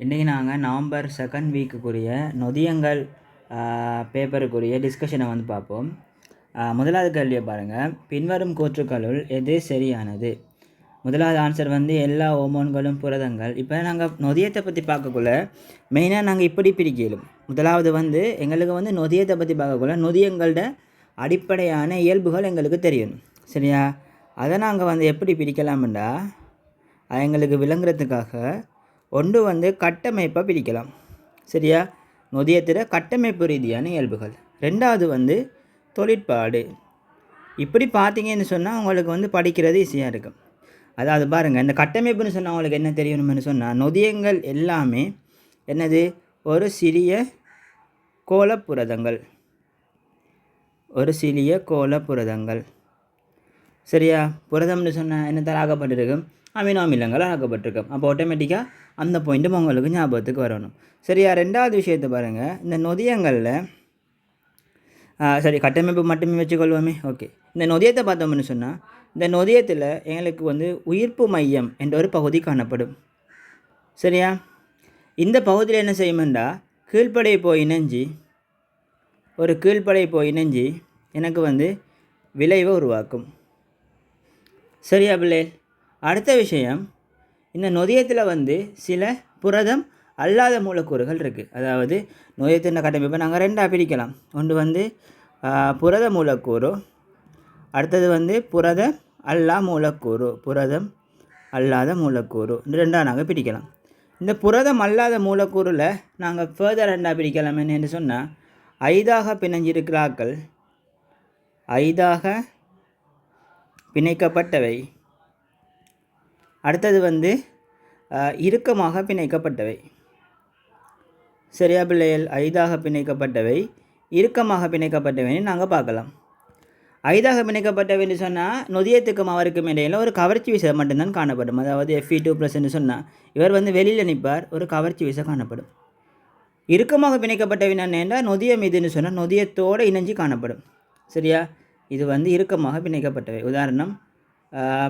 இன்றைக்கி நாங்கள் November 2nd வீக்குக்குரிய நொதியங்கள் பேப்பருக்குரிய டிஸ்கஷனை வந்து பார்ப்போம். முதலாவது கேள்வியை பாருங்கள். பின்வரும் கூற்றுக்களுள் எது சரியானது? முதலாவது ஆன்சர் வந்து எல்லா ஹோமோன்களும் புரதங்கள். இப்போ நாங்கள் நொதியத்தை பற்றி பார்க்கக்குள்ள மெயினாக நாங்கள் இப்படி பிரிக்கலும். முதலாவது வந்து எங்களுக்கு வந்து நொதியத்தை பற்றி பார்க்கக்குள்ள நொதியங்களோட அடிப்படையான இயல்புகள் எங்களுக்கு தெரியணும். சரியா? அதை நாங்கள் வந்து எப்படி பிரிக்கலாம்டா எங்களுக்கு விளங்குறதுக்காக ஒன்று வந்து கட்டமைப்பை பிரிக்கலாம். சரியா? நொதியத்தில் கட்டமைப்பு ரீதியான இயல்புகள். ரெண்டாவது வந்து தொழிற்பாடு. இப்படி பார்த்தீங்கன்னு சொன்னால் உங்களுக்கு வந்து படிக்கிறது ஈஸியாக இருக்கும். அதாவது பாருங்கள், இந்த கட்டமைப்புன்னு சொன்னால் உங்களுக்கு என்ன தெரியணும்னு சொன்னால் நொதியங்கள் எல்லாமே என்னது? ஒரு சிறிய கோளப்புரதங்கள். ஒரு சிறிய கோளப்புரதங்கள். சரியா? புரதம்னு சொன்னால் என்னத்தால் ஆக்கப்பட்டிருக்கும்? அமினோ அமிலங்கள் ஆக்கப்பட்டிருக்கும். அப்போ ஆட்டோமேட்டிக்காக அந்த பாயிண்ட்டும் உங்களுக்கு ஞாபகத்துக்கு வரணும். சரியா? ரெண்டாவது விஷயத்தை பாருங்கள். இந்த நொதியங்களில் சரி, கட்டமைப்பு மட்டுமே வச்சுக்கொள்வோமே. ஓகே, இந்த நொதியத்தை பார்த்தோம்னு சொன்னால் இந்த நொதியத்தில் எங்களுக்கு வந்து உயிர்ப்பு மையம் என்ற ஒரு பகுதி காணப்படும். சரியா? இந்த பகுதியில் என்ன செய்யுமெண்டா கீழ்ப்படை போய் இணைஞ்சி எனக்கு வந்து விளைவை உருவாக்கும். சரியா பிள்ளை? அடுத்த விஷயம், இந்த நொதியத்தில் வந்து சில புரதம் அல்லாத மூலக்கூறுகள் இருக்குது. அதாவது நொதியத்தின் கட்டமைப்பை நாங்கள் ரெண்டாக பிரிக்கலாம். ஒன்று வந்து புரத மூலக்கூறு, அடுத்தது வந்து புரதம் அல்லாத மூலக்கூறு ரெண்டாக நாங்கள் பிரிக்கலாம். இந்த புரதம் அல்லாத மூலக்கூறில் நாங்கள் ஃபர்தர் ரெண்டாக பிரிக்கலாம். என்னென்னு சொன்னால் ஐதாக பிணைஞ்சிருக்கிறார்கள், ஐதாக பிணைக்கப்பட்டவை. அடுத்தது வந்து இறுக்கமாக பிணைக்கப்பட்டவை. சரியா பிள்ளைகள்? ஐதாக பிணைக்கப்பட்டவை, இறுக்கமாக பிணைக்கப்பட்டவைன்னு நாங்கள் பார்க்கலாம். ஐதாக பிணைக்கப்பட்டவைன்னு சொன்னால் நொதியத்துக்கும் அவருக்கும் இடையில் ஒரு கவர்ச்சி விசை மட்டும்தான் காணப்படும். அதாவது Fe2+ சொன்னால் இவர் வந்து வெளியில் நிற்பார், ஒரு கவர்ச்சி விசை காணப்படும். இறுக்கமாக பிணைக்கப்பட்டவை என்னென்னா நொதியம் இதுன்னு சொன்னால் நொதியத்தோடு இணைஞ்சி காணப்படும். சரியா? இது வந்து இறுக்கமாக பிணைக்கப்பட்டவை. உதாரணம்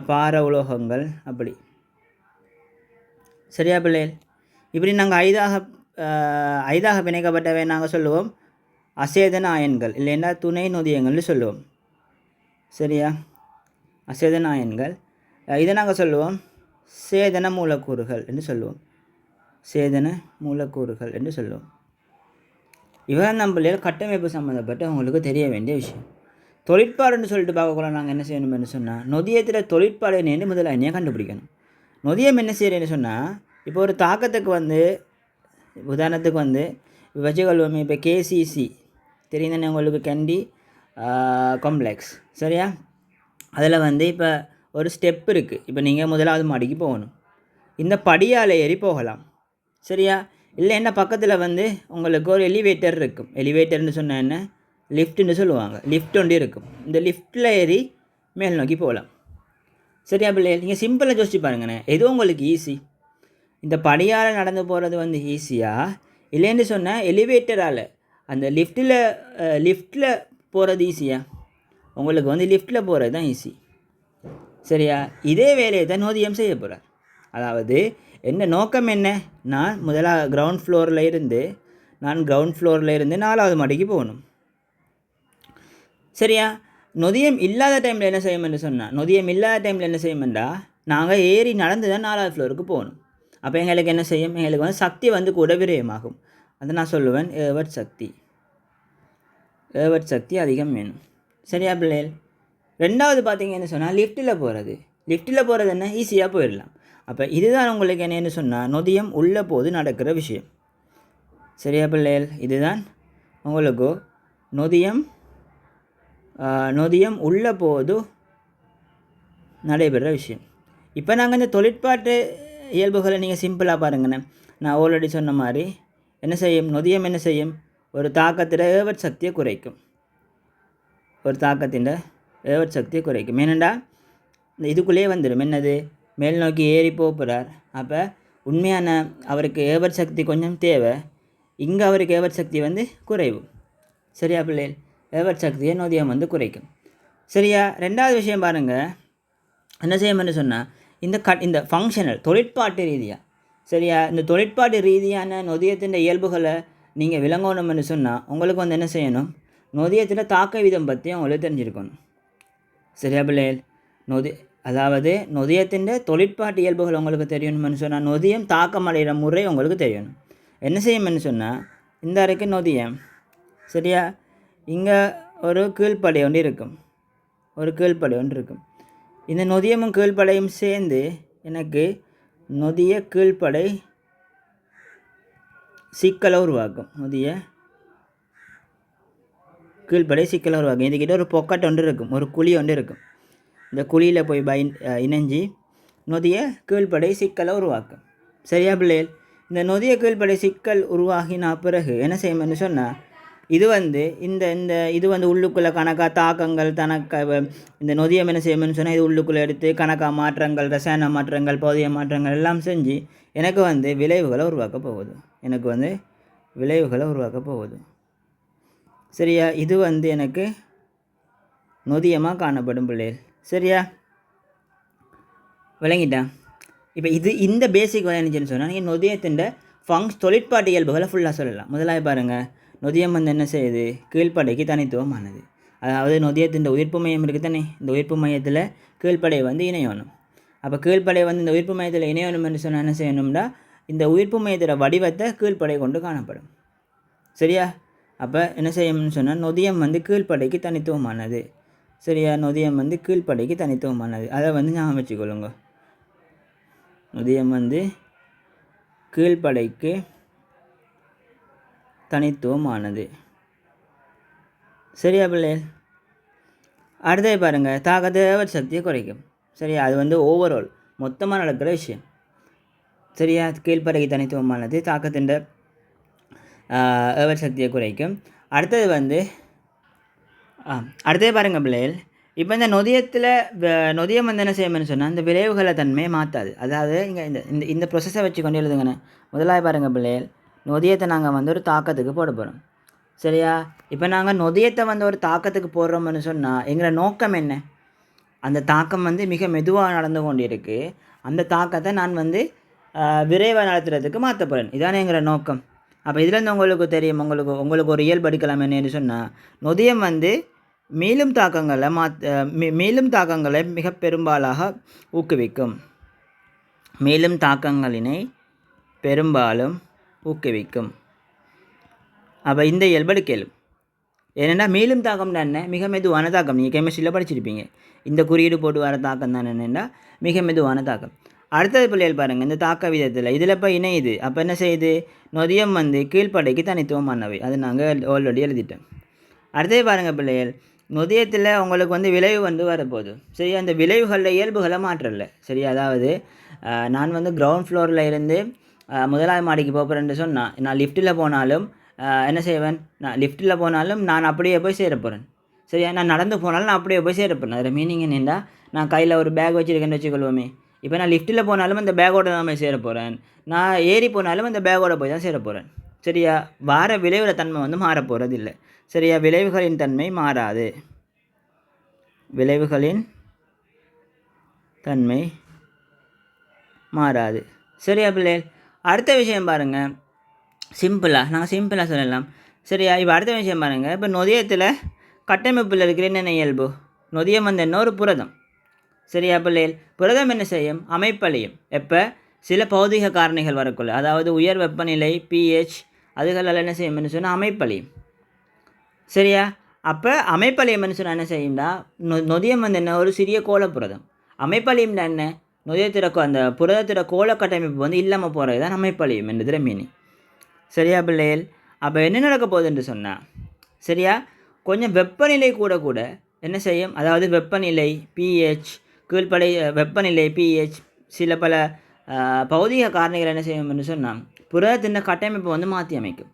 பார உலோகங்கள் அப்படி. சரியா பிள்ளைகள்? இப்படி நாங்கள் ஐதாக பிணைக்கப்பட்டவை நாங்கள் சொல்லுவோம் அசேதன அயன்கள், இல்லைன்னா துணை நொதியங்கள்னு சொல்லுவோம். சரியா? அசேதன அயன்கள். இதை நாங்கள் சொல்லுவோம் சேதன மூலக்கூறுகள் என்று சொல்லுவோம். இவன் நம்ம பிள்ளைகள் கட்டமைப்பு சம்மந்தப்பட்டு அவங்களுக்கு தெரிய வேண்டிய விஷயம். தொழிற்பாடுன்னு சொல்லிட்டு பார்க்கக்கூட நாங்கள் என்ன செய்யணும்னு சொன்னால் நொதியத்தில் தொழிற்பாடு என்னென்னு முதல்ல என்னையாக கண்டுபிடிக்கணும். நொதியம் என்ன செய்கிறேன்னு சொன்னால் இப்போ ஒரு தாக்கத்துக்கு வந்து உதாரணத்துக்கு வந்து வச்சுக்கொள்வோமே. இப்போ கேசிசி தெரியுதானே உங்களுக்கு? Candy complex. சரியா? அதில் வந்து இப்போ ஒரு ஸ்டெப் இருக்குது. இப்போ நீங்கள் முதலாவது மாடிக்கு போகணும். இந்த படியால் ஏறி போகலாம். சரியா? இல்லை என்ன பக்கத்தில் வந்து உங்களுக்கு ஒரு எலிவேட்டர் இருக்கும். எலிவேட்டர்னு சொன்னால் என்ன? லிஃப்ட்டுன்னு சொல்லுவாங்க. லிஃப்ட் ஒன்று இருக்கும். இந்த லிஃப்ட்டில் ஏறி மேல் நோக்கி போகலாம். சரியா பிள்ளைகள்? நீங்கள் சிம்பிளாக யோசிச்சு பாருங்கண்ணே, எதுவும் உங்களுக்கு ஈஸி. இந்த படியால் நடந்து போகிறது வந்து ஈஸியாக, இல்லைன்னு சொன்னால் எலிவேட்டரால் அந்த லிஃப்ட்டில் போகிறது ஈஸியாக? உங்களுக்கு வந்து லிஃப்ட்டில் போகிறது தான் ஈஸி. சரியா? இதே வேலையை தான் நொதியம் செய்ய போகிறார். அதாவது என்ன நோக்கம் என்ன? நான் கிரவுண்ட் ஃப்ளோரில் இருந்து 4வது மாடிக்கு போகணும். சரியா? நொதியம் இல்லாத டைமில் என்ன செய்யுமெண்டா நாங்கள் ஏறி நடந்து தான் 4வது ஃப்ளோருக்கு போகணும். அப்போ எங்களுக்கு என்ன செய்யும்? எங்களுக்கு வந்து சக்தி வந்து கூட விரயமாகும். அதை நான் சொல்லுவேன் ஏவட் சக்தி அதிகம் வேணும். சரியா பிள்ளைகள்? ரெண்டாவது பார்த்தீங்கன்னு சொன்னால் லிஃப்ட்டில் போகிறது என்ன? ஈஸியாக போயிடலாம். அப்போ இதுதான் உங்களுக்கு என்னென்னு சொன்னால் நொதியம் உள்ள போது நடக்கிற விஷயம். சரியா பிள்ளைகள்? இதுதான் உங்களுக்கு நொதியம் உள்ள போது நடைபெற விஷயம். இப்போ நாங்கள் இந்த தொழிற்பாட்டு இயல்புகளை நீங்கள் சிம்பிளாக பாருங்கண்ணே. நான் ஆல்ரெடி சொன்ன மாதிரி என்ன செய்யும்? நொதியம் என்ன செய்யும்? ஒரு தாக்கத்தின் ஏவட் சக்தியை குறைக்கும். ஏனெண்டா இந்த இதுக்குள்ளேயே வந்துடும். என்னது? மேல் நோக்கி ஏறி போகிறார். அப்போ உண்மையான அவருக்கு ஏவட் சக்தி கொஞ்சம் தேவை. இங்கே அவருக்கு ஏவட் சக்தி வந்து குறைவு. சரியா பிள்ளைகள்? ஏவட் சக்தியை நொதியம் வந்து குறைக்கும். சரியா? ரெண்டாவது விஷயம் பாருங்கள், என்ன செய்யணும்னு சொன்னால் இந்த ஃபங்க்ஷனல் தொழிற்பாட்டு ரீதியாக சரியா? இந்த தொழிற்பாட்டு ரீதியான நொதியத்தின் இயல்புகளை நீங்கள் விளங்கணும்னு சொன்னால் உங்களுக்கு வந்து என்ன செய்யணும், நொதியத்தில் தாக்க வீதம் பற்றி உங்களுக்கு தெரிஞ்சிருக்கணும். சரியா பிள்ளைகள்? அதாவது நொதியத்தின் தொழிற்பாட்டு இயல்புகள் உங்களுக்கு தெரியணும்னு சொன்னால் நொதியம் தாக்கம் அடைகிற முறை உங்களுக்கு தெரியணும். என்ன செய்யும்னு சொன்னால், இந்த அறைக்கு நொதியம், சரியா? இங்கே ஒரு கீழ்ப்படை ஒன்று இருக்கும், இந்த நொதியமும் கீழ்ப்படையும் சேர்ந்து எனக்கு நொதிய கீழ்ப்படை சிக்கலை உருவாக்கும். இதுக்கிட்ட ஒரு பொக்கட் ஒன்று இருக்கும், ஒரு குழி ஒன்று இருக்கும். இந்த குழியில் போய் இணைஞ்சி நொதிய கீழ்ப்படை சிக்கலை உருவாக்கும். சரியா பிள்ளைகள்? இந்த நொதிய கீழ்ப்படை சிக்கல் உருவாகின பிறகு என்ன செய்யும்னு சொன்னால், இது வந்து இது வந்து உள்ளுக்குள்ளே கணக்காக தாக்கங்கள் இந்த நொதியம் என்ன செய்யும்னு சொன்னால், இது உள்ளுக்குள்ளே எடுத்து கணக்காக மாற்றங்கள், ரசாயன மாற்றங்கள், பௌதிக மாற்றங்கள் எல்லாம் செஞ்சு எனக்கு வந்து விளைவுகளை உருவாக்க போகுது. சரியா? இது வந்து எனக்கு நொதியமாக காணப்படும் பிள்ளைகள். சரியா? விளங்கிட்டேன். இப்போ இந்த பேசிக் என்ன சொன்னால், நீங்கள் நொதியத்தின் தொழிற்பாட்டு இயல்புகளை ஃபுல்லாக சொல்லலாம். முதலாக பாருங்கள், நொதியம் வந்து என்ன செய்யுது, கீழ்ப்படைக்கு தனித்துவமானது. அதாவது நொதியத்தின் உயிர்ப்பு மையம் இருக்குது தானே, இந்த உயிர்ப்பு மையத்தில் கீழ்ப்படை வந்து இணையணும். அப்போ கீழ்ப்படை வந்து இந்த உயிர்ப்பு மையத்தில் இணையணும்னு சொன்னால் என்ன செய்யணும்னா, இந்த உயிர்ப்பு மையத்தோட வடிவத்தை கீழ்ப்படை கொண்டு காணப்படும். சரியா? அப்போ என்ன செய்யணும்னு சொன்னால், நொதியம் வந்து கீழ்ப்படைக்கு தனித்துவமானது. சரியா? நொதியம் வந்து கீழ்ப்படைக்கு தனித்துவமானது. அதை வந்து ஞாபகம் வச்சுக்கொள்ளுங்க. நொதியம் வந்து கீழ்ப்படைக்கு தனித்துவமானது. சரியா பிள்ளைகள்? அடுத்தது பாருங்கள், தாக்கத்தை சக்தியை குறைக்கும். சரியா? அது வந்து ஓவரால் மொத்தமாக நடக்கிற விஷயம். சரியா? கீழ்ப்படைக்கு தனித்துவமானது, தாக்கத்தின் சக்தியை குறைக்கும். அடுத்தது பாருங்கள் பிள்ளைகள், இப்போ இந்த நொதியம் வந்து என்ன செய்யணும்னு சொன்னால், இந்த விளைவுகளை தன்மையை மாற்றாது. அதாவது இங்கே இந்த ப்ரொசஸை வச்சு கொண்டு எழுதுங்கண்ணே. முதலாக பாருங்கள் பிள்ளைகள், நொதியத்தை நாங்கள் வந்து ஒரு தாக்கத்துக்கு போட போகிறோம். சரியா? இப்போ நாங்கள் நொதியத்தை வந்து ஒரு தாக்கத்துக்கு போடுறோம்னு சொன்னால் எங்களோட நோக்கம் என்ன? அந்த தாக்கம் வந்து மிக மெதுவாக நடந்து கொண்டு இருக்குது, அந்த தாக்கத்தை நான் வந்து விரைவாக நடத்துறதுக்கு மாற்ற போகிறேன். இதானே எங்களோட நோக்கம். அப்போ இதுலேருந்து உங்களுக்கு தெரியும், உங்களுக்கு ஒரு இயல்பு அடிக்கலாம் என்னன்னு சொன்னால், நொதியம் வந்து மேலும் தாக்கங்களை மிக பெரும்பாலாக ஊக்குவிக்கும். மேலும் தாக்கங்களினை பெரும்பாலும் ஊக்குவிக்கும். அப்போ இந்த இயல்பு கேள்வி ஏன்னா மேலும் தாக்கம் தான் என்ன, மிக மெதுவான தாக்கம். நீங்கள் கெமிஸ்ட்ரியில் படிச்சிருப்பீங்க, இந்த குறியீடு போட்டு வர தாக்கம் தான் என்னென்னா மிக மெதுவான தாக்கம். அடுத்தது பிள்ளைகள் பாருங்கள், இந்த தாக்க விதத்தில் இதில் இப்போ இணையுது. அப்போ என்ன செய்யுது, நொதியம் வந்து கீழ்ப்படைக்கு தனித்துவமானவை. அது நாங்கள் ஆல்ரெடி எழுதிட்டோம். அடுத்தது பாருங்கள் பிள்ளைகள், நொதியத்தில் உங்களுக்கு வந்து விளைவு வந்து வரப்போகுது. சரி, அந்த விளைவுகளில் இயல்புகளை மாற்றல. சரி, அதாவது நான் வந்து கிரவுண்ட் ஃப்ளோரில் இருந்து முதலாவது மாடிக்கு போகிறேன்னு சொன்னால், நான் லிஃப்ட்டில் போனாலும் என்ன செய்வேன், நான் அப்படியே போய் சேர போகிறேன். சரியா? நான் நடந்து போனாலும் நான் அப்படியே போய் சேர போகிறேன். அதில் மீனிங் என்னென்னா, நான் கையில் ஒரு பேக் வச்சுருக்கேன்னு வச்சுக்கொள்வோமே. இப்போ நான் லிஃப்ட்டில் போனாலும் அந்த பேக்கோட தான் போய் சேர போகிறேன், நான் ஏறி போனாலும் அந்த பேக்கோட போய் தான் சேர போகிறேன். சரியா? வார விளைவுற தன்மை வந்து மாறப்போகிறது இல்லை. சரியா? விளைவுகளின் தன்மை மாறாது. சரியா பிள்ளைகள்? அடுத்த விஷயம் பாருங்கள், நாங்கள் சிம்பிளாக சொல்லலாம். சரியா? இப்போ அடுத்த விஷயம் பாருங்கள், இப்போ நொதியத்தில் கட்டமைப்பில் இருக்கிற என்னென்ன இயல்பு, நொதியம் வந்து என்ன, ஒரு புரதம். சரியா பிள்ளைகள்? புரதம் என்ன செய்யும், அமைப்பழியும். எப்போ சில பௌதிக காரணிகள் வரக்குள்ள, அதாவது உயர் வெப்பநிலை, pH, அதுகளெல்லாம் என்ன செய்யும்னு சொன்னால் அமைப்பழியும். சரியா? அப்போ அமைப்பழியம்னு சொன்னால் என்ன செய்யும்னா, நொதியம் வந்து என்ன, ஒரு சிறிய கோளப்புரதம். அமைப்பழியம்னா என்ன, நொதியத்திற அந்த புரதத்திற கோள கட்டமைப்பு வந்து இல்லாமல் போகிறது தான் அமைப்பழியும் என்றதில் மீனிங். சரியா பிள்ளைகள்? அப்போ என்ன நடக்க போகுது என்று சொன்னால், சரியா, கொஞ்சம் வெப்பநிலை கூட என்ன செய்யும், அதாவது வெப்பநிலை, pH, கீழ்ப்படை வெப்பநிலை, pH, சில பல பௌதிக காரணிகள் என்ன செய்யும் என்று சொன்னால் புரதத்தின் கட்டமைப்பு வந்து மாற்றி அமைக்கும்.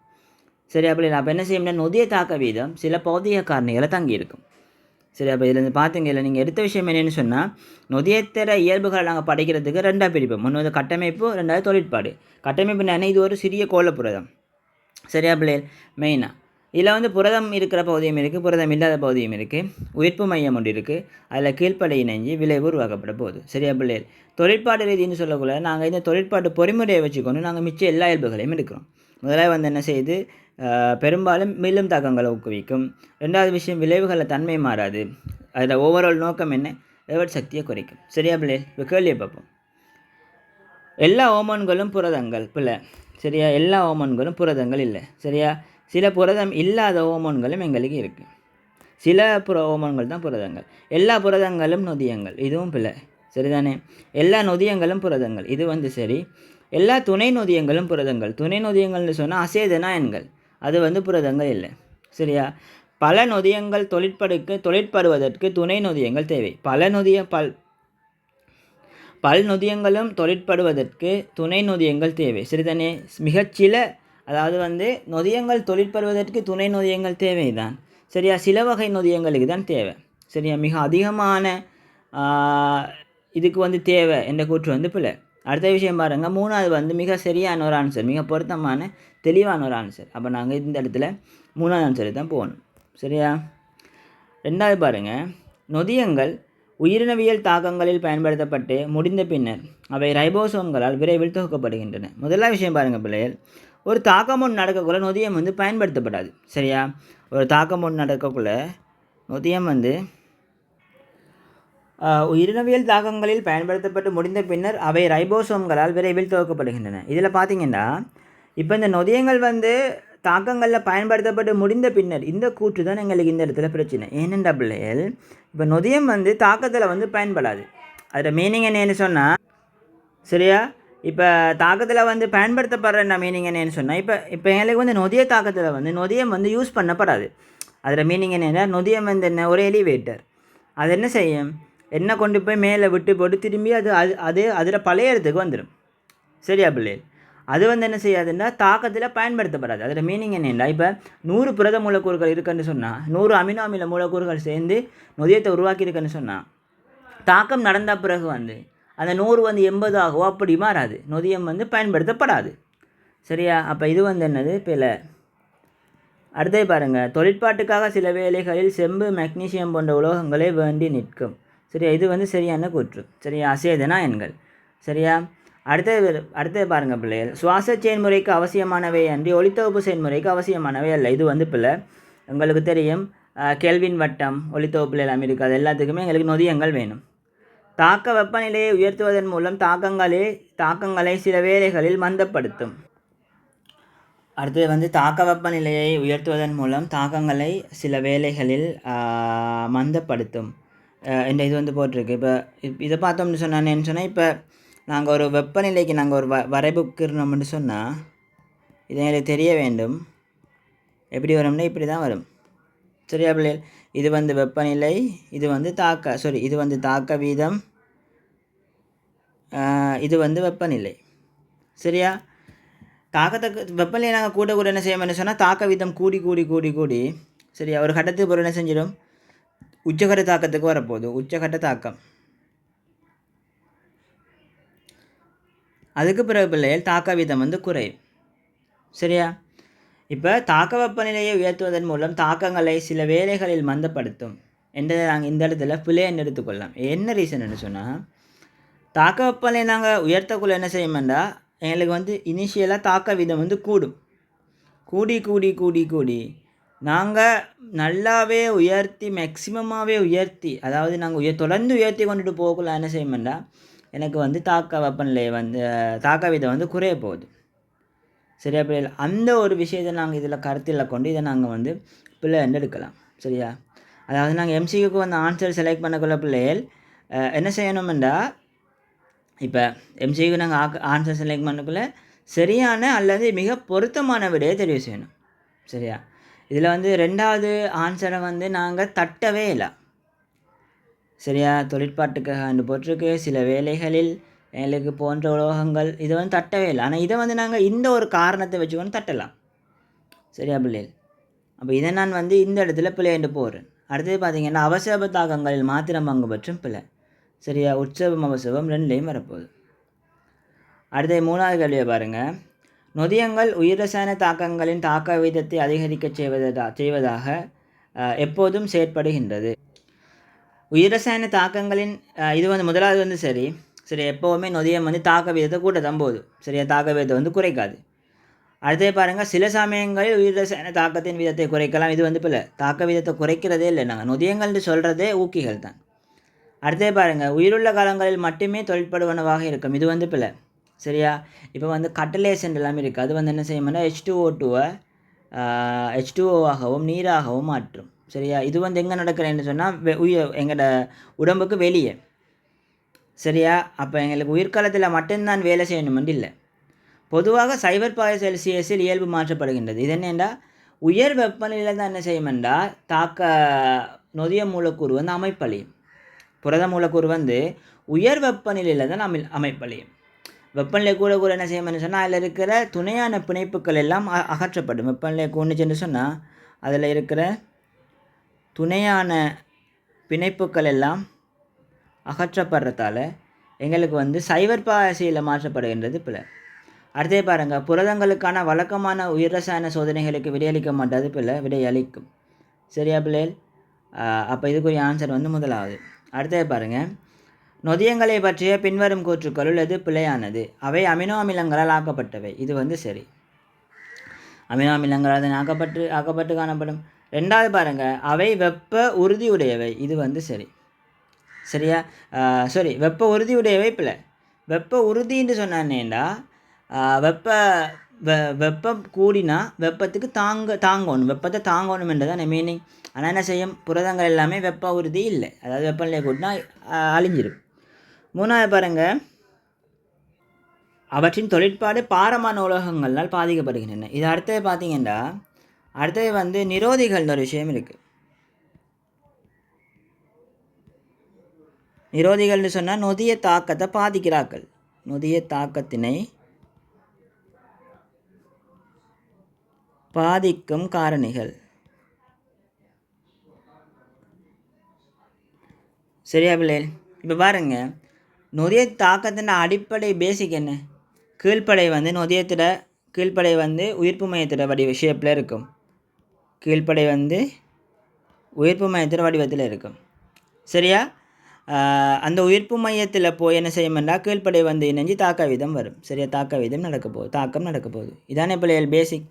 சரியா பிள்ளைகள்? அப்போ என்ன செய்யும்னா, நொதிய தாக்க வீதம் சில பௌதிக காரணிகளை தங்கியிருக்கும். சரி, அப்போ இதுலேருந்து பார்த்தீங்கல்ல, நீங்கள் எடுத்த விஷயம் என்னென்னு சொன்னால், நொதியத்தர இயல்புகளை நாங்கள் படிக்கிறதுக்கு ரெண்டாக பிரிப்போம். ஒன்று வந்து கட்டமைப்பு, ரெண்டாவது தொழிற்பாடு. கட்டமைப்பு என்ன, இது ஒரு சிறிய கோளப்புரதம். சரியா பிள்ளைகள்? மெயினாக இதில் வந்து புரதம் இருக்கிற பகுதியும் இருக்குது, புரதம் இல்லாத பகுதியும் இருக்குது. உயிர்ப்பு மையம் ஒன்று இருக்குது. அதில் கீழ்ப்படை இணைஞ்சி விளைவு உருவாக்கப்பட போகுது. சரியா பிள்ளைகள்? தொழிற்பாடு ரீதின்னு சொல்லக்குள்ள நாங்கள் இந்த தொழிற்பாட்டு பொறிமுறையை வச்சுக்கொண்டு நாங்கள் மிச்ச எல்லா இயல்புகளையும் எடுக்கிறோம். முதலாக வந்து என்ன செய்யுது, பெரும்பாலும் மீளும் தாக்கங்களை ஊக்குவிக்கும். ரெண்டாவது விஷயம், விளைவுகளை தன்மை மாறாது. அதில் ஓவரால் நோக்கம் என்ன, எவர் சக்தியை குறைக்கும். சரியா பிள்ளைகள்? இப்போ கேள்வியை பார்ப்போம். எல்லா ஹோமோன்களும் புரதங்கள் பிள்ளை. சரியா? எல்லா ஹோமோன்களும் புரதங்கள் இல்லை. சரியா? சில புரதம் இல்லாத ஹோமோன்களும் எங்களுக்கு இருக்குது. சில ஹோமோன்கள் தான் புரதங்கள். எல்லா புரதங்களும் நொதியங்கள், இதுவும் பிள்ளை. சரிதானே? எல்லா நொதியங்களும் புரதங்கள், இது வந்து சரி. எல்லா துணை நொதியங்களும் புரதங்கள். துணை நொதியங்கள்னு சொன்னால் அசேதனா எண்கள், அது வந்து புரதங்கள் இல்லை. சரியா? பல நொதியங்கள் தொழிற்படுவதற்கு துணை நொதியங்கள் தேவை. பல் நொதியங்களும் தொழிற்படுவதற்கு துணை நொதியங்கள் தேவை. சரிதானே? மிகச்சில, அதாவது வந்து நொதியங்கள் தொழிற்படுவதற்கு துணை நொதியங்கள் தேவைதான். சரியா? சில வகை நொதியங்களுக்கு தான் தேவை. சரியா? மிக அதிகமான இதுக்கு வந்து தேவை என்ற கூற்று வந்து பிள்ளை. அடுத்த விஷயம் பாருங்கள், மூணாவது வந்து மிக சரியான ஒரு ஆன்சர், மிக பொருத்தமான தெளிவான ஒரு ஆன்சர். அப்போ நாங்கள் இந்த இடத்துல மூணாவது ஆன்சரை தான் போகணும். சரியா? ரெண்டாவது பாருங்கள், நொதியங்கள் உயிரினவியல் தாக்கங்களில் பயன்படுத்தப்பட்டு முடிந்த பின்னர் அவை ரைபோசோம்களால் விரைவில் தொகுக்கப்படுகின்றன. முதலாவது விஷயம் பாருங்கள் பிள்ளைகள், ஒரு தாக்கம் ஒன்று நடக்கக்குள்ள நொதியம் வந்து பயன்படுத்தப்படாது. சரியா? ஒரு தாக்கம் ஒன்று நடக்கக்குள்ள நொதியம் வந்து உயிரினவியல் தாக்கங்களில் பயன்படுத்தப்பட்டு முடிந்த பின்னர் அவை ரைபோசோம்களால் விரைவில் துவக்கப்படுகின்றன. இதில் பார்த்தீங்கன்னா இப்போ இந்த நொதியங்கள் வந்து தாக்கங்களில் பயன்படுத்தப்பட்டு முடிந்த பின்னர், இந்த கூற்று தான் எங்களுக்கு இந்த இடத்துல பிரச்சனை. ஏனென்றா பிள்ளைகள், இப்போ நொதியம் வந்து தாக்கத்தில் வந்து பயன்படாது. அதில் மீனிங் என்னன்னு சொன்னால், சரியா, இப்போ தாக்கத்தில் வந்து பயன்படுத்தப்படுற மீனிங் என்னன்னு சொன்னால், இப்போ எங்களுக்கு வந்து நொதிய தாக்கத்தில் வந்து நொதியம் வந்து யூஸ் பண்ணப்படாது. அதில் மீனிங் என்னென்னா, நொதியம் வந்து என்ன, ஒரு எலிவேட்டர். அது என்ன செய்யும், என்ன கொண்டு போய் மேலே விட்டு போட்டு திரும்பி அது அதில் பழைய இடத்துக்கு வந்துடும். சரியா பிள்ளை? அது வந்து என்ன செய்யாதுன்னா தாக்கத்தில் பயன்படுத்தப்படாது. அதில் மீனிங் என்னென்னா, இப்போ 100 புரத மூலக்கூறுகள் இருக்குன்னு சொன்னால், 100 அமினோ அமில மூலக்கூறுகள் சேர்ந்து நொதியத்தை உருவாக்கியிருக்குன்னு சொன்னால், தாக்கம் நடந்த பிறகு வந்து அந்த 100 வந்து 80 ஆகவோ அப்படி மாறாது. நொதியம் வந்து பயன்படுத்தப்படாது. சரியா? அப்போ இது வந்து என்னது, பிள்ளை. அடுத்தது பாருங்கள், தொழிற்பாட்டுக்காக சில வேளைகளில் செம்பு, மெக்னீசியம் போன்ற உலோகங்களே வேண்டி நிற்கும். சரியா? இது வந்து சரியான கூற்று. சரியா? அசேதனா எண்கள். சரியா? அடுத்தது பாருங்கள் பிள்ளைகள், சுவாச செயல்முறைக்கு அவசியமானவை அன்றி ஒளித்தொகுப்பு செயல்முறைக்கு அவசியமானவை அல்ல. இது வந்து பிள்ளை. உங்களுக்கு தெரியும், கெல்வின் வட்டம், ஒளித்தொகுப்புல எல்லாம் இருக்குது. அது எல்லாத்துக்குமே எங்களுக்கு நொதியங்கள் வேணும். தாக்க வெப்பநிலையை உயர்த்துவதன் மூலம் தாக்கங்களை சில வேளைகளில் மந்தப்படுத்தும். அடுத்தது வந்து தாக்க வெப்பநிலையை உயர்த்துவதன் மூலம் தாக்கங்களை சில வேளைகளில் மந்தப்படுத்தும் என்ற இது வந்து போட்டிருக்கு. இப்போ இதை பார்த்தோம்னு சொன்னான்னு சொன்னால், இப்போ நாங்கள் ஒரு வெப்பநிலைக்கு நாங்கள் ஒரு வரைபுக்கிறோம்னு சொன்னால், இது எங்களுக்கு தெரிய வேண்டும். எப்படி வரும்னா இப்படி தான் வரும். சரியா பிள்ளைகள்? இது வந்து வெப்பநிலை, இது வந்து இது வந்து தாக்க வீதம், இது வந்து வெப்பநிலை. சரியா? வெப்பநிலை நாங்கள் கூட என்ன செய்யணும்னு சொன்னால், தாக்க வீதம் கூடி கூடி கூடி கூடி, சரியா, ஒரு கட்டத்துக்கு ஒரு என்ன செஞ்சிடும், உச்சகட்ட தாக்கத்துக்கு வரப்போகுது. உச்சகட்ட தாக்கம். அதுக்கு பிறகு பிள்ளைகள் தாக்க வீதம் வந்து குறையும். சரியா? இப்போ தாக்க வெப்பநிலையை உயர்த்துவதன் மூலம் தாக்கங்களை சில வேளைகளில் மந்தப்படுத்தும் என்றதை நாங்கள் இந்த இடத்துல பிள்ளைன்னு எடுத்துக்கொள்ளலாம். என்ன ரீசன்னு சொன்னால், தாக்க வெப்பநிலை நாங்கள் உயர்த்தக்குள்ள என்ன செய்யணும்டா, எங்களுக்கு வந்து இனிஷியலாக தாக்க வீதம் வந்து கூடி கூடி கூடி கூடி நாங்கள் நல்லாவே உயர்த்தி, மேக்சிமமாகவே உயர்த்தி, அதாவது நாங்கள் தொடர்ந்து உயர்த்தி கொண்டுட்டு போகக்குள்ள என்ன செய்யணும்டா, எனக்கு வந்து தாக்க வெப்பநிலை வந்து தாக்க வீதம் வந்து குறைய போகுது. சரியா பிள்ளைகள்? அந்த ஒரு விஷயத்தை நாங்கள் இதில் கருத்தில் கொண்டு இதை நாங்கள் வந்து பிள்ளைன்னு எடுக்கலாம். சரியா? அதாவது நாங்கள் எம்சிக்கு வந்து ஆன்சர் செலக்ட் பண்ணக்குள்ள பிள்ளைகள் என்ன செய்யணுமெண்டா, இப்போ எம்சிக்கு நாங்கள் ஆன்சர் செலக்ட் பண்ணக்குள்ள சரியான அல்லது மிக பொருத்தமான விடையை தெரிவு செய்யணும். சரியா? இதில் வந்து ரெண்டாவது ஆன்சரை வந்து நாங்கள் தட்டவே இல்லை. சரியா? தொழிற்பாட்டுக்காக போட்டிருக்கு, சில வேளைகளில் எங்களுக்கு போன்ற உலோகங்கள், இதை வந்து தட்டவே இல்லை. ஆனால் இதை வந்து நாங்கள் இந்த ஒரு காரணத்தை வச்சுக்கொண்டு தட்டலாம். சரியா பிள்ளைகள்? அப்போ இதை நான் வந்து இந்த இடத்துல பிள்ளைண்டு போகிறேன். அடுத்தது பார்த்தீங்கன்னா, அவசர தாக்கங்களில் மாத்திரம் பங்கு பற்றும் பிள்ளை. சரியா? உற்சவம் அவசரம் ரெண்டுலேயும் வரப்போகுது. அடுத்தது மூணாவது கேள்வியை பாருங்கள், நொதியங்கள் உயிர் ரசாயன தாக்கங்களின் தாக்க வீதத்தை அதிகரிக்க செய்வதாக எப்போதும் செயற்படுகின்றது. உயிர் ரசாயன தாக்கங்களின் இது வந்து முதலாவது வந்து சரி எப்போவுமே நொதியம் வந்து தாக்க வீதத்தை கூட்ட தான் போகுது. சரியா, தாக்க வீதத்தை வந்து குறைக்காது. அடுத்தே பாருங்கள், சில சமயங்களில் உயிர் ரசாயன தாக்கத்தின் வீதத்தை குறைக்கலாம். இது வந்து பிள்ளை தாக்க வீதத்தை குறைக்கிறதே இல்லை, நாங்கள் நொதியங்கள்னு சொல்கிறதே ஊக்கிகள் தான். அடுத்தே பாருங்கள், உயிருள்ள காலங்களில் மட்டுமே தொழிற்படுவனவாக இருக்கும். இது வந்து பிள்ளை. சரியா, இப்போ வந்து கட்டலேசன் எல்லாமே இருக்குது. அது வந்து என்ன செய்யும்னா H2O2-வை H2O-ஆகவும் நீராகவும் மாற்றும். சரியா, இது வந்து எங்கே நடக்கிறேன்னு சொன்னால் எங்களோட உடம்புக்கு வெளியே. சரியா, அப்போ எங்களுக்கு உயிர்காலத்தில் மட்டும்தான் வேலை செய்யணுமென்று இல்லை. பொதுவாக 0°C இயல்பு மாற்றப்படுகின்றது. இது என்னென்னா உயர் வெப்பநிலையில் தான் என்ன செய்யுமெண்டா தாக்க நொதிய மூலக்கூறு வந்து அமைப்பழியும். புரத மூலக்கூறு வந்து உயர் வெப்பநிலையில் தான் அமைப்பழியும். வெப்பநிலை கூட என்ன செய்யணும்னு சொன்னால் அதில் இருக்கிற துணையான பிணைப்புகள் எல்லாம் அகற்றப்படும். வெப்பநிலை கூண்டுச்சுன்னு சொன்னால் அதில் இருக்கிற துணையான பிணைப்புகள் எல்லாம் அகற்றப்படுறதால எங்களுக்கு வந்து 0°C மாற்றப்படுகின்றது பிள்ளை. அடுத்தே பாருங்கள், புரதங்களுக்கான வழக்கமான உயிர் ரசாயன சோதனைகளுக்கு விடையளிக்க மாட்டாது பிள்ளை, விடையளிக்கும். சரியா பிள்ளைகள்? அப்போ இதுக்குரிய ஆன்சர் வந்து முதலாவது. அடுத்தே பாருங்கள், நொதியங்களை பற்றிய பின்வரும் கூற்றுக்களுள் எது பிழையானது? அவை அமினோ அமிலங்களால் ஆக்கப்பட்டவை. இது வந்து சரி, அமினோ அமிலங்களால் ஆக்கப்பட்டு காணப்படும். ரெண்டாவது பாருங்கள், அவை வெப்ப உறுதியுடையவை. இது வந்து சரி. சரியா, வெப்ப உறுதியுடையவை பிள்ளை. வெப்ப உறுதின்னு சொன்னேன்டா வெப்பம் கூடினா வெப்பத்துக்கு தாங்கணும், வெப்பத்தை தாங்கணும் என்றதான் மீனிங். ஆனால் என்ன செய்யும், புரதங்கள் எல்லாமே வெப்ப உறுதி இல்லை, அதாவது வெப்பநிலை கூட்டினா அழிஞ்சிடும். மூணாவது பாருங்கள், அவற்றின் தொழிற்பாடு பாரமான உலோகங்களால் பாதிக்கப்படுகின்றன. இது அடுத்தது பார்த்தீங்கன்னா அடுத்தது வந்து நிரோதிகள்னு ஒரு விஷயம் இருக்குது. நிரோதிகள்னு சொன்னால் நொதிய தாக்கத்தை பாதிக்கிறார்கள். நொதிய தாக்கத்தினை பாதிக்கும் காரணிகள். சரியா பிள்ளைகள்? இப்போ பாருங்கள், நொதிய தாக்கத்தின் அடிப்படை பேசிக் என்ன? கீழ்ப்படை வந்து நொதியத்திட கீழ்ப்படை வந்து உயிர்ப்பு மையத்திட ஷேப்பில் இருக்கும். கீழ்ப்படை வந்து உயிர்ப்பு மையத்திட வடிவத்தில் இருக்கும். சரியா, அந்த உயிர்ப்பு மையத்தில் போய் என்ன செய்யும்னா கீழ்ப்படை வந்து இணைஞ்சு தாக்க வீதம் வரும். சரியா, தாக்க வீதம் தாக்கம் நடக்க போகுது. இதானே பிள்ளைகள் பேசிக்.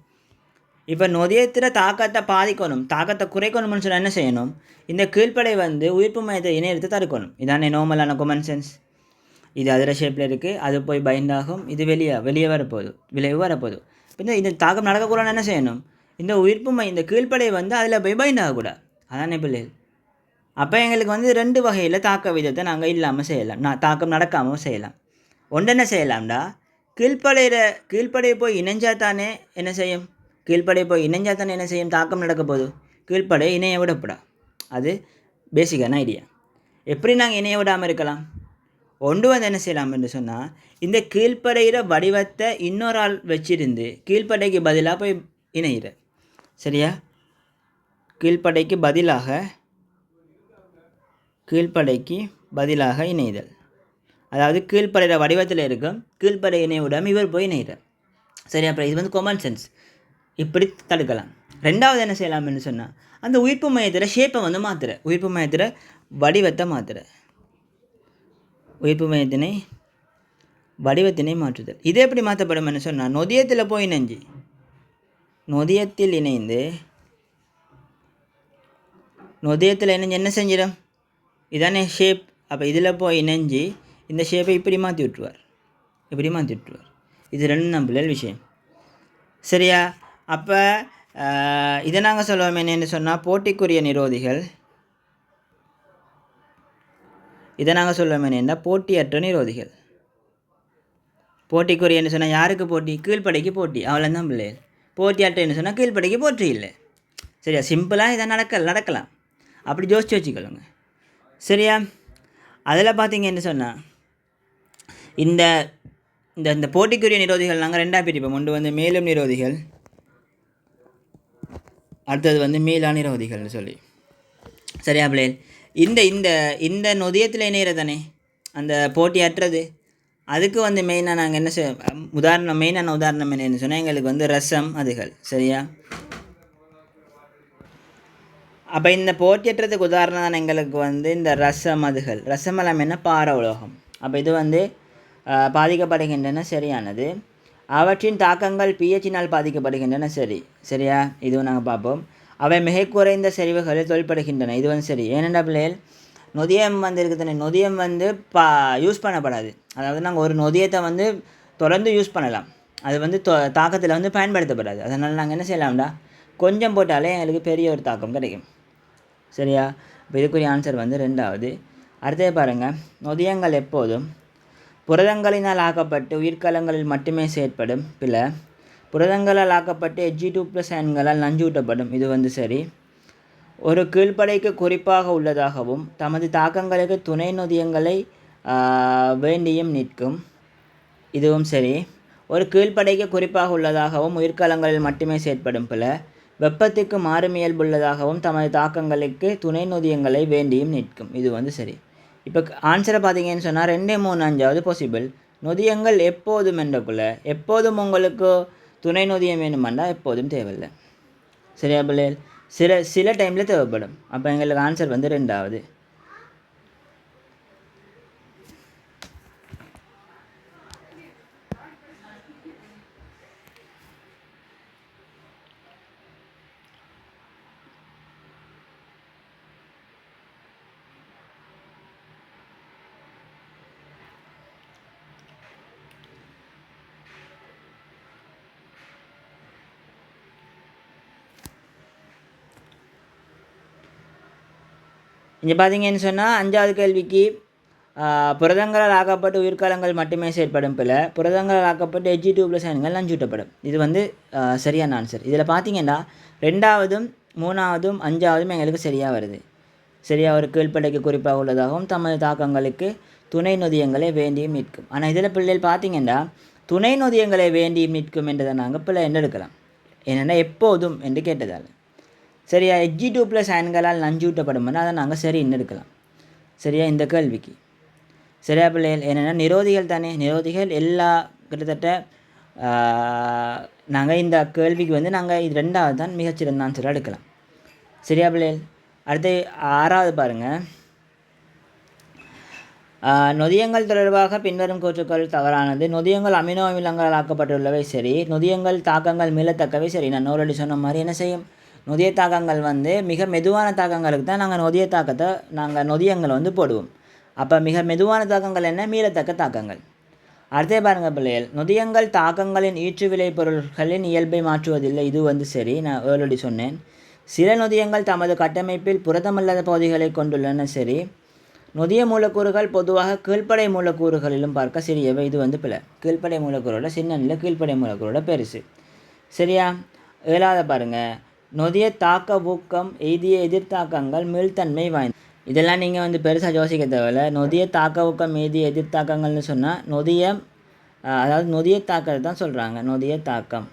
இப்போ நொதியத்திட தாக்கத்தை பாதிக்கணும், தாக்கத்தை குறைக்கணும்னு சொன்னால் என்ன செய்யணும்? இந்த கீழ்ப்படை வந்து உயிர்ப்பு மையத்தை இணையெடுத்து தடுக்கணும். இதானே நார்மலான காமன் சென்ஸ். இது அதில் ஷேப்பில் இருக்குது, அது போய் பைண்ட் ஆகும், இது வெளியே வரப்போகுது, விளைவு வரப்போகுது. இப்போ இந்த தாக்கம் நடக்கக்கூடாதுன்னு என்ன செய்யணும்? இந்த உயிர்ப்பு மையம் இந்த கீழ்ப்படை வந்து அதில் போய் பைண்ட் ஆகக்கூடாது. அதானே பிள்ளைகள்? அப்போ எங்களுக்கு வந்து 2 வகையில் தாக்க வீதத்தை நாங்கள் இல்லாமல் செய்யலாம், தாக்கம் நடக்காமல் செய்யலாம். ஒன்று என்ன செய்யலாம்டா, கீழ்ப்படையை போய் இணைஞ்சா தானே என்ன செய்யும்? கீழ்ப்படை போய் இணைஞ்சா தானே என்ன செய்யும்? தாக்கம் நடக்க போகுது. கீழ்ப்படை இணைய விடப்படா, அது பேசிக்கான ஐடியா. எப்படி நாங்கள் இணைய விடாமல் இருக்கலாம்? ஒன்று வந்து என்ன செய்யலாம் என்று சொன்னால், இந்த கீழ்ப்படைகிற வடிவத்தை இன்னொரு ஆள் வச்சிருந்து கீழ்ப்படைக்கு பதிலாக போய் இணையிற. சரியா, கீழ்ப்படைக்கு பதிலாக இணைதல். அதாவது கீழ்ப்படைகிற வடிவத்தில் இருக்கும், கீழ்ப்படை இணைய விடாமல் இவர் போய் இணைகிறார். சரியா, அப்புறம் இது வந்து காமன் சென்ஸ், இப்படி தடுக்கலாம். ரெண்டாவது என்ன செய்யலாம்னு சொன்னால், அந்த உயிர்ப்பு மையத்தில் ஷேப்பை வந்து மாற்றுற, உயிர்ப்பு மையத்தில் வடிவத்தை மாற்றுற, உயிர்ப்பு மையத்தினை வடிவத்தினை மாற்றுதல். இது எப்படி மாற்றப்படும்னு சொன்னால், நொதியத்தில் போய் இணைஞ்சு நொதியத்தில் இணைந்து என்ன செஞ்சிடும்? இதானே ஷேப். அப்போ இதில் போய் இணைஞ்சு இந்த ஷேப்பை இப்படி மாற்றி விட்டுருவார். இது 2 நம்பளல் விஷயம். சரியா, அப்போ இதை நாங்கள் சொல்லுவோம் என்னென்னு சொன்னால் போட்டிக்குரிய நிரோதிகள். இதை நாங்கள் சொல்லுவோம் என்னென்னா போட்டியற்ற நிரோதிகள். போட்டிக்குரியன்னு சொன்னால் யாருக்கு போட்டி? கீழ்ப்படைக்கு போட்டி, அவ்வளோதான் பிள்ளைகள். போட்டியற்றன்னு சொன்னால் கீழ்ப்படைக்கு போட்டி இல்லை. சரியா, சிம்பிளாக இதை நடக்கலாம், அப்படி யோசிச்சு வச்சுக்கொள்ளுங்க. சரியா, அதில் பார்த்தீங்கன்னு சொன்னால் இந்த இந்த போட்டிக்குரிய நிரோதிகள் நாங்கள் 2ஆக பிரிப்போம். ஒன்று வந்து மேலும் நிரோதிகள், அடுத்தது வந்து மீளா நிரோதிகள்னு சொல்லி. சரியா பிள்ளைகள்? இந்த இந்த இந்த நொதியத்தில் இணையிற தானே அந்த போட்டியற்றது, அதுக்கு வந்து மெயினாக நாங்கள் என்ன மெயினான உதாரணம் என்னென்னு சொன்னால் எங்களுக்கு வந்து ரசம் அதுகள் சரியா. அப்போ இந்த போற்றேற்றத்துக்கு உதாரணம் தான் எங்களுக்கு வந்து இந்த ரசம் அதுகள். ரசமெல்லாம் என்ன பார உலோகம். அப்போ இது வந்து பாதிக்கப்படுகின்றன சரியானது. அவற்றின் தாக்கங்கள் பிஹெச்சினால் பாதிக்கப்படுகின்றன சரியா. இதுவும் நாங்கள் பார்ப்போம். அவை மிக குறைந்த செறிவுகளில் தொழிற்படுகின்றன. இது வந்து சரி. ஏனென்றால் பிள்ளைகள் நொதியம் வந்து இருக்குதுன்னு நொதியம் வந்து யூஸ் பண்ணப்படாது. அதாவது நாங்கள் ஒரு நொதியத்தை வந்து தொடர்ந்து யூஸ் பண்ணலாம். அது வந்து தாக்கத்தில் வந்து பயன்படுத்தப்படாது. அதனால் நாங்கள் என்ன செய்யலாம்டா, கொஞ்சம் போட்டாலே எங்களுக்கு பெரிய ஒரு தாக்கம் கிடைக்கும் சரியா. இப்போ இதுக்குரிய ஆன்சர் வந்து 2வது. அடுத்தது பாருங்கள், நொதியங்கள் எப்போதும் புரதங்களினால் ஆக்கப்பட்டு உயிர்க்கலங்களில் மட்டுமே செயற்படும். புரதங்களால் ஆக்கப்பட்டு Hg2+ அயன்களால் நஞ்சூட்டப்படும். இது வந்து சரி. ஒரு கீழ்ப்படைக்கு குறிப்பாக உள்ளதாகவும் தமது தாக்கங்களுக்கு துணை நொதியங்களை வேண்டியும் நிற்கும். இதுவும் சரி. ஒரு கீழ்ப்படைக்கு குறிப்பாக உள்ளதாகவும் உயிர்க்கலங்களில் மட்டுமே செயற்படும். வெப்பத்துக்கு மாறுமியல்புள்ளதாகவும் தமது தாக்கங்களுக்கு துணை நொதியங்களை வேண்டியும் நிற்கும். இது வந்து சரி. இப்போ ஆன்சரை பார்த்தீங்கன்னு சொன்னால் 2, 3, 5வது பாசிபிள். நொதியங்கள் எப்போதும் என்றக்குள்ள எப்போதும் உங்களுக்கு துணை நொதியம் வேணுமெண்டா எப்போதும் தேவையில்லை சரியா பிள்ளைகள். சில டைமில் தேவைப்படும். அப்போ எங்களுக்கு ஆன்சர் வந்து 2வது. இங்கே பார்த்தீங்கன்னு சொன்னால் 5வது கேள்விக்கு புரதங்களால் ஆக்கப்பட்டு உயிர்காலங்கள் மட்டுமே செயற்படும். புரதங்களால் ஆக்கப்பட்டு Hg2+ அயன்கள் நஞ்சூட்டப்படும். இது வந்து சரியான ஆன்சர். இதில் பார்த்தீங்கன்னா 2வதும் 3வதும் 5வதும் எங்களுக்கு சரியாக வருது சரியா. ஒரு கீழ்ப்படைக்கு குறிப்பாக உள்ளதாகவும் தமது தாக்கங்களுக்கு துணை நொதியங்களை வேண்டியும் மீட்கும். ஆனால் இதில் பிள்ளைகள் பார்த்தீங்கன்னா துணை நொதியங்களை வேண்டியும் மீட்கும் என்றதை நாங்கள் பிள்ளை என்ன எடுக்கலாம், என்னென்னா எப்போதும் என்று கேட்டதால் சரியா. Hg2+ அயன்களால் நஞ்சூட்டப்படும். அதை நாங்கள் சரி இன்னும் எடுக்கலாம் சரியா இந்த கேள்விக்கு சரியா பிள்ளைகள். என்னென்னா நிரோதிகள் தானே, நிரோதிகள் எல்லா கிட்டத்தட்ட நாங்கள் இந்த கேள்விக்கு வந்து நாங்கள் இது 2வது தான் மிகச்சிறந்த ஆன்சராக எடுக்கலாம் சரியா பிள்ளைகள். அடுத்து 6வது பாருங்கள், நொதியங்கள் தொடர்பாக பின்வரும் கூற்றுக்கள் தவறானது. நொதியங்கள் அமினோ அமிலங்களால் ஆக்கப்பட்டுள்ளவை சரி. நொதியங்கள் தாக்கங்கள் மீளத்தக்கவை சரி. நான் ஆல்ரெடி சொன்ன மாதிரி என்ன செய்யும், நொதிய தாக்கங்கள் வந்து மிக மெதுவான தாக்கங்களுக்கு தான் நாங்கள் நொதியங்களை வந்து போடுவோம். அப்போ மிக மெதுவான தாக்கங்கள் என்ன, மீளத்தக்க தாக்கங்கள். அடுத்தே பாருங்கள் பிள்ளைகள், நொதியங்கள் தாக்கங்களின் ஈற்று விளை பொருள்களின் இயல்பை மாற்றுவதில்லை. இது வந்து சரி. நான் ஆல்ரெடி சொன்னேன். சில நொதியங்கள் தமது கட்டமைப்பில் புரதமல்லாத பகுதிகளை கொண்டுள்ளன சரி. நொதிய மூலக்கூறுகள் பொதுவாக கீழ்ப்படை மூலக்கூறுகளிலும் பார்க்க சிறியவை. இது வந்து கீழ்ப்படை மூலக்கூறோட சின்ன கீழ்ப்படை மூலக்கூறோட பெருசு சரியா. 7வது பாருங்கள், நொதிய தாக்க ஊக்கம் எய்திய எதிர்த்தாக்கங்கள் மீள்தன்மை வாய்ந்த. இதெல்லாம் நீங்கள் வந்து பெருசாக யோசிக்க தேவையில்லை. நொதிய தாக்க ஊக்கம் எய்திய எதிர்த்தாக்கங்கள்னு சொன்னால் நொதிய தாக்கத்தை தான் சொல்கிறாங்க. நொதிய தாக்கம்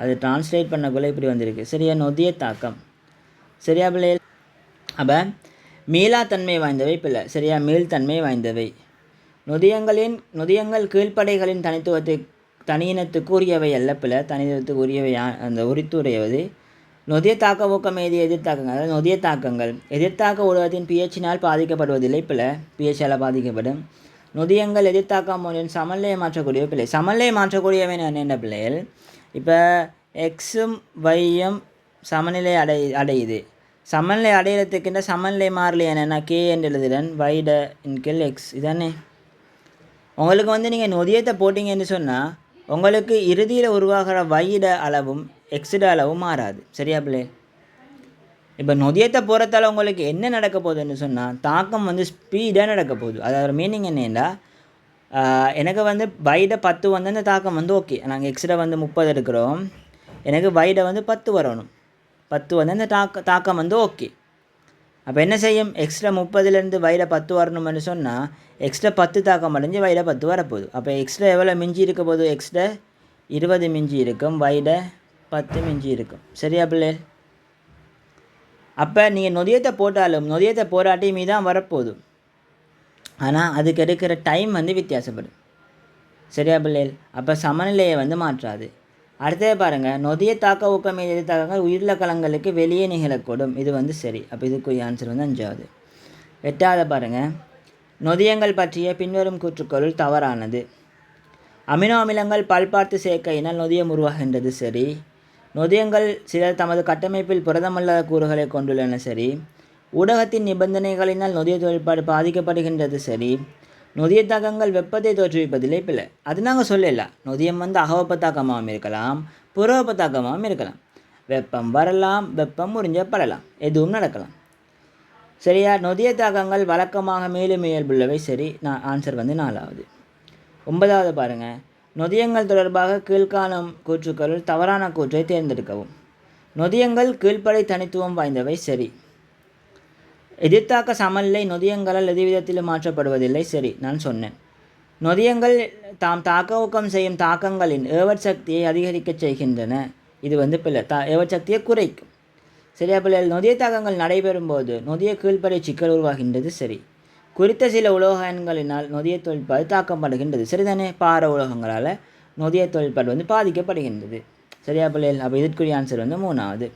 அது டிரான்ஸ்லேட் பண்ணக்குள்ளே இப்படி வந்திருக்கு சரியா. நொதிய தாக்கம் சரியா பிள்ளை. அப்போ மீளாத்தன்மை வாய்ந்தவை சரியா, மீள்தன்மை வாய்ந்தவை. நொதியங்கள் கீழ்ப்படைகளின் தனியினத்துக்கு உரியவை அல்ல தனித்துவத்துக்கு உரியவை அந்த உரித்துடையது. நொதிய தாக்க ஊக்கம் எய்திய எதிர்த்தாக்கங்கள், அதாவது நொதிய தாக்கங்கள் எதிர்த்தாக்க ஊடகத்தின் பிஹெச்சினால் பாதிக்கப்படுவதில்லை பிஹெச்சால் பாதிக்கப்படும். நொதியங்கள் எதிர்த்தாக்க மூலியம் சமநிலையை மாற்றக்கூடியவை சமநிலையை மாற்றக்கூடியவை என்ன பிள்ளைகள். இப்போ எக்ஸும் ஒய்யும் சமநிலை அடையுது. சமநிலை அடையிறதுக்குன்ற சமநிலை மாறல என்னென்னா கே என்று எழுதுடன் வைட இன்கெல் எக்ஸ். இதானே உங்களுக்கு வந்து நீங்கள் நொதியத்தை போட்டிங்கன்னு சொன்னால் உங்களுக்கு இறுதியில் உருவாகிற வைட அளவும் எக்ஸிட அளவும் மாறாது சரியா பிள்ளை. இப்போ நொதியத்தை போகிறதால உங்களுக்கு என்ன நடக்க போகுதுன்னு சொன்னால் தாக்கம் வந்து ஸ்பீடாக நடக்க போகுது. அதோட மீனிங் என்னென்னா எனக்கு வந்து வைட 10 வந்து அந்த தாக்கம் வந்து ஓகே. நாங்கள் எக்ஸிட வந்து 30 எடுக்கிறோம், எனக்கு வைட வந்து 10 வரணும். 10 வந்து அந்த தாக்கம் வந்து ஓகே. அப்போ என்ன செய்யும், எக்ஸ்ட்ரா 30லேருந்து வைட 10 வரணும்னு சொன்னால் எக்ஸ்ட்ரா 10 தாக்கம் அடைஞ்சு வைட 10 வரப்போகுது. அப்போ எக்ஸ்ட்ரா எவ்வளோ மிஞ்சி இருக்க போகுது, எக்ஸ்ட்ரா 20 மிஞ்சி இருக்கும், வைட 10 மிஞ்சி இருக்கும் சரியா பிள்ளை. அப்போ நீங்கள் நொதியத்தை போட்டாலும் நொதியத்தை போராட்டி மீதான் வரப்போகுது. ஆனால் அதுக்கு எடுக்கிற டைம் வந்து வித்தியாசப்படும். சரியா பிள்ளைகள்? அப்போ சமநிலையை வந்து மாற்றாது. அடுத்தது பாருங்கள், நொதிய தாக்க ஊக்கம் எதிர் தாக்கங்கள் உயிரில கலங்களுக்கு வெளியே நிகழக்கூடும். இது வந்து சரி. அப்போ இதுக்குரிய ஆன்சர் வந்து 5வது. 8வது பாருங்கள், நொதியங்கள் பற்றிய பின்வரும் கூற்றுக்களுள் தவறானது. அமினோ அமிலங்கள் பல்பார்த்து சேர்க்கையினால் நொதியம் உருவாகின்றது சரி. நொதியங்கள் சில தமது கட்டமைப்பில் புரதமல்லாத கூறுகளை கொண்டுள்ளன சரி. ஊடகத்தின் நிபந்தனைகளினால் நொதிய தொழிற்பாடு பாதிக்கப்படுகின்றது சரி. நொதிய தாக்கங்கள் வெப்பத்தை தோற்றுவிப்பதில்லை பிள்ளை. அது நாங்கள் சொல்லல. நொதியம் வந்து அகவெப்ப தாக்கமாகவும் இருக்கலாம், புறவெப்ப தாக்கமாகவும் இருக்கலாம். வெப்பம் வரலாம், வெப்பம் உறிஞ்சப்படலாம், எதுவும் நடக்கலாம். சரியா? நொதிய தாக்கங்கள் வழக்கமாக மேலும் இயல்புள்ளவை சரி. ஆன்சர் வந்து 4வது. 9வது பாருங்கள், நொதியங்கள் தொடர்பாக கீழ்காணும் கூற்றுக்களுள் தவறான கூற்றை தேர்ந்தெடுக்கவும். நொதியங்கள் கீழ்ப்படை தனித்துவம் வாய்ந்தவை சரி. எதிர்த்தாக்க சமநிலை நொதியங்களால் எதுவிதத்திலும் மாற்றப்படுவதில்லை சரி. நான் சொன்னேன். நொதியங்கள் தாம் தாக்க ஊக்கம் செய்யும் தாக்கங்களின் ஏவற் சக்தியை அதிகரிக்கச் செய்கின்றன. இது வந்து பிள்ளை. ஏவற் சக்தியை குறைக்கும். சரியா பிள்ளைகள்? நொதிய தாக்கங்கள் நடைபெறும் போது நொதிய கீழ்ப்படை சிக்கல் உருவாகின்றது சரி. குறித்த சில உலோகங்களினால் நொதிய தொழிற்பாடு தாக்கப்படுகின்றது சரிதானே. பார உலோகங்களால் நொதிய தொழிற்பாடு வந்து பாதிக்கப்படுகின்றது. சரியா பிள்ளைகள்? அப்போ இதற்குரிய ஆன்சர் வந்து 3வது.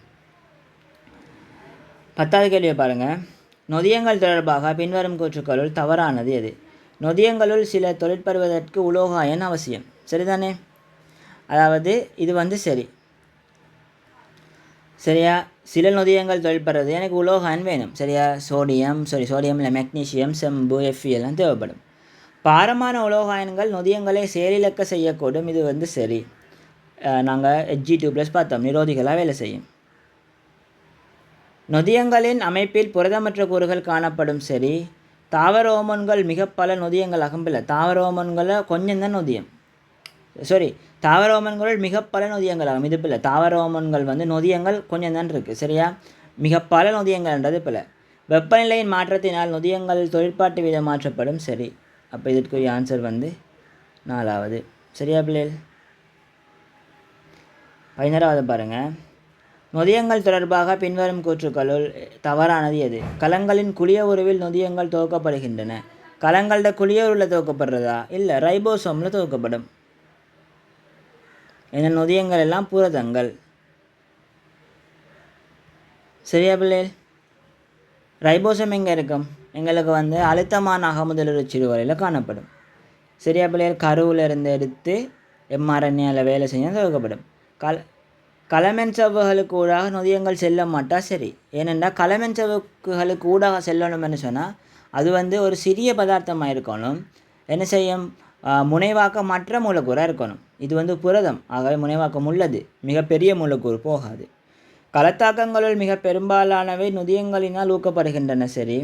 10வது கேள்வியை பாருங்கள், நொதியங்கள் தொடர்பாக பின்வரும் கூற்றுக்களுள் தவறானது எது? நொதியங்களுள் சில தொழிற்படுவதற்கு உலோக அயன் அவசியம் சரிதானே. அதாவது இது வந்து சரி. சரியா? சில நொதியங்கள் தொழிற்படுறது எனக்கு உலோக அயன் வேணும் சரியா. சோடியம் இல்லை மெக்னீசியம், செம்பு, Fe எல்லாம் தேவைப்படும். பாரமான உலோக அயன்கள் நொதியங்களை செயலிழக்க செய்யக்கூடும். இது வந்து சரி. நாங்கள் Hg2+ பார்த்தோம், நிரோதிகளாக வேலை செய்யும். நொதியங்களின் அமைப்பில் புரதமற்ற கூறுகள் காணப்படும் சரி. தாவர ஹோமோன்கள் மிக பல நொதியங்களாகும் பிள்ளை. தாவர ஹோமோன்களை கொஞ்சம் தான் நொதியம். தாவர ஹோமோன்கள் மிக பல நொதியங்களாகும். இது பிள்ளை. தாவர ஹோமோன்கள் வந்து நொதியங்கள் கொஞ்சம் தான் இருக்குது சரியா. மிக பல நொதியங்கள்ன்றது பிள்ளை. வெப்பநிலையின் மாற்றத்தினால் நொதியங்கள் தொழிற்பாட்டு வீதம் மாற்றப்படும் சரி. அப்போ இதற்குரிய ஆன்சர் வந்து 4வது. சரியா பிள்ளைகள்? 16வது பாருங்கள், நொதியங்கள் தொடர்பாக பின்வரும் கூற்றுக்களுள் தவறானது எது? கலங்களின் குளிய உருவில் நொதியங்கள் துவக்கப்படுகின்றன. கலங்களோட குளிய உருவில் துவக்கப்படுறதா? இல்லை, ரைபோசோமில் துவக்கப்படும். ஏன்னா நொதியங்கள் எல்லாம் புரதங்கள். சரியா பிள்ளைகள்? ரைபோசோம் எங்கே இருக்கும்? எங்களுக்கு வந்து அழுத்தமான அகமுதலுறு சிறுவரையில் காணப்படும். சரியா பிள்ளைகள்? கருவில் இருந்து எடுத்து mRNAவில் வேலை செய்ய துவக்கப்படும். கலமென் சவ்வுகளுக்கு ஊடாக நொதியங்கள் செல்ல மாட்டா சரி. ஏனென்றால் கலமென் சவ்வுகளுக்கு ஊடாக செல்லணும்னு சொன்னால் அது வந்து ஒரு சிறிய பதார்த்தமாக இருக்கணும். என்ன செய்யும்? முனைவாக்கம் மற்ற மூலக்கூறாக இருக்கணும். இது வந்து புரதம், ஆகவே முனைவாக்கம் உள்ளது, மிகப்பெரிய மூலக்கூறு போகாது. கலத்தாக்கங்களுள் மிக பெரும்பாலானவை நொதியங்களினால் ஊக்கப்படுகின்றன சரி.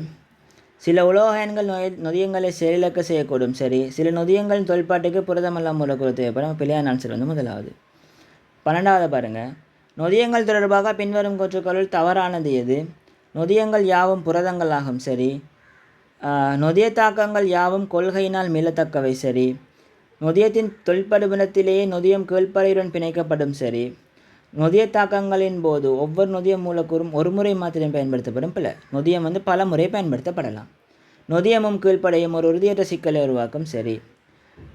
சில உலோகங்கள் நொதியங்களை செயலிழக்க செய்யக்கூடும் சரி. சில நொதியங்களின் தொழிற்பாட்டுக்கு புரதமல்ல மூலக்கூறு தேவைப்படும். பிள்ளையான ஆன்சர் வந்து 1வது. 12வது பாருங்கள், நொதியங்கள் தொடர்பாக பின்வரும் கூற்றுக்களுள் தவறானது எது? நொதியங்கள் யாவும் புரதங்களாகும் சரி. நொதிய தாக்கங்கள் யாவும் கொள்கையினால் மீளத்தக்கவை சரி. நொதியத்தின் தொழிற்படுமிடத்திலேயே நொதியம் கீழ்ப்பறையுடன் பிணைக்கப்படும் சரி. நொதிய தாக்கங்களின் போது ஒவ்வொரு நொதிய மூலக்கூறும் ஒரு முறை மாத்திரம் பயன்படுத்தப்படும் பிள்ளை. நொதியம் வந்து பல முறை பயன்படுத்தப்படலாம். நொதியமும் கீழ்ப்படையும் ஒரு உறுதியற்ற சிக்கலை உருவாக்கும் சரி.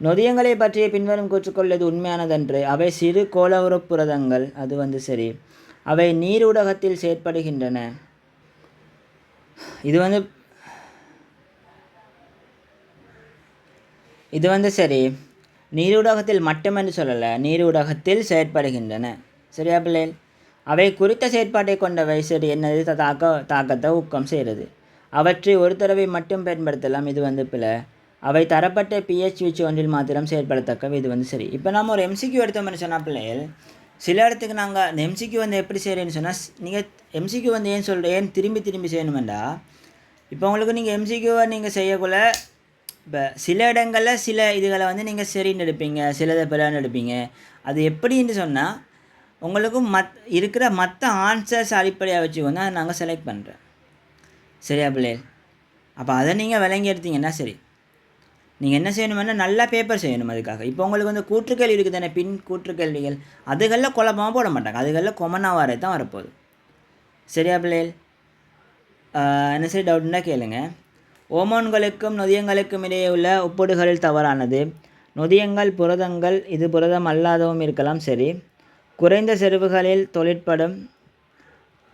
நொதியங்களை பற்றிய பின்வரும் கூற்றுக்கொள் எது உண்மையானதன்று? அவை சிறு கோளவுறு புரதங்கள். அது வந்து சரி. அவை நீரூடகத்தில் செயற்படுகின்றன. இது வந்து சரி. நீரூடகத்தில் மட்டுமென்று சொல்லலை, நீரூடகத்தில் செயற்படுகின்றன. சரியா பிள்ளைகள்? அவை குறித்த செயற்பாட்டை கொண்டவை சரி. என்னது? தாக்கத்தை ஊக்கம் செய்கிறது. அவற்றை ஒரு தடவை மட்டும் பயன்படுத்தலாம். இது வந்து பிள்ளை. அவை தரப்பட்ட pH வீச்சு ஒன்றில் மாத்திரம் செயற்படத்தக்கவை. இது வந்து சரி. இப்போ நம்ம ஒரு MCQ எடுத்தோம்னு சொன்னால் பிள்ளைகள், சில இடத்துக்கு நாங்கள் அந்த MCQ வந்து எப்படி செய்கிறேன்னு சொன்னால், நீங்கள் MCQ வந்து ஏன் திரும்பி செய்யணுமெண்டா, இப்போ உங்களுக்கு நீங்கள் MCQவை நீங்கள் செய்யக்குள்ள இப்போ சில இடங்களில் சில இதுகளை வந்து நீங்கள் சரின்னு எடுப்பீங்க, சிலதை பிள்ளைன்னு எடுப்பீங்க. அது எப்படின்னு சொன்னால் உங்களுக்கு இருக்கிற மற்ற ஆன்சர்ஸ் அடிப்படையாக வச்சுக்கோங்க, அதை நாங்கள் செலக்ட் பண்ணுறேன். சரியா பிள்ளைகள்? அப்போ அதை நீங்கள் விளங்கி எடுத்தீங்கன்னா சரி. நீங்கள் என்ன செய்யணுமென்னா நல்லா பேப்பர் செய்யணும். அதுக்காக இப்போ உங்களுக்கு வந்து கூற்றுக்கேள்வி இருக்குது தானே, பின் கூற்றுக்கேள்விகள், அதுகளில் குழப்பமாக போட மாட்டாங்க. அதுகளில் கொமனாக வர தான் வரப்போகுது. சரியா பிள்ளைகள்? என்ன சரி டவுட்னா கேளுங்க. ஓமோன்களுக்கும் நொதியங்களுக்கும் இடையே உள்ள ஒப்பீடுகளில் தவறானது. நொதியங்கள் புரதங்கள், இது புரதம் அல்லாதவும் இருக்கலாம். சரி. குறைந்த செறிவுகளில் தொழிற்படும்,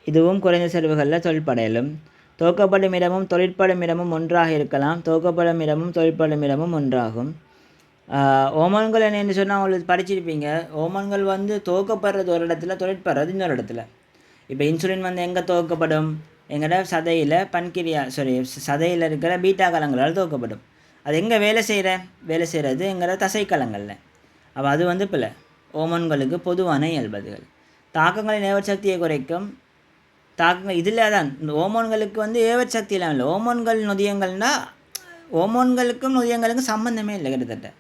இதுவும் குறைந்த செறிவுகளில் தொழிற்படையலும். துவக்கப்படும் இடமும் தொழிற்படும் இடமும் ஒன்றாக இருக்கலாம். துவக்கப்படும் இடமும் தொழிற்படும் இடமும் ஒன்றாகும். ஓமோன்கள் என்னென்னு சொன்னால் உங்களுக்கு படிச்சிருப்பீங்க. ஓமோன்கள் வந்து துவக்கப்படுறது ஒரு இடத்துல, தொழிற்படுறது இன்னொரு இடத்துல. இப்போ இன்சுலின் வந்து எங்கே துவக்கப்படும்? எங்கள்ட சதையில் சதையில் இருக்கிற பீட்டா கலங்களால் துவக்கப்படும். அது எங்கே வேலை செய்கிறது எங்களோட தசைக்கலங்களில். அப்போ அது வந்து பிள்ளை ஓமோன்களுக்கு பொதுவான இயல்புகள். தாக்கங்களின் ஏவற் சக்தியை குறைக்கும். தாக்கங்கள் இதில் தான் இந்த ஓமோன்களுக்கு வந்து ஏவற் சக்தியெல்லாம் இல்லை. ஓமோன்கள் நொதியங்கள்னால் ஓமோன்களுக்கும் நொதியங்களுக்கும் சம்மந்தமே இல்லை. கிட்டத்தட்ட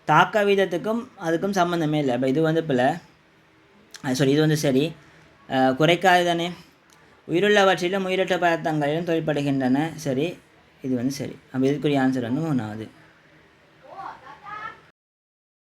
தாக்க வீதத்துக்கும் அதுக்கும் சம்மந்தமே இல்லை. அப்போ இது வந்து பிள்ளை இது வந்து சரி குறைக்காது தானே. உயிருள்ளவற்றிலும் உயிரற்ற பதார்த்தங்களிலும் தொழிற்படுகின்றன. சரி, இது வந்து சரி. அப்போ இதுக்குரிய ஆன்சர் வந்து 3வது.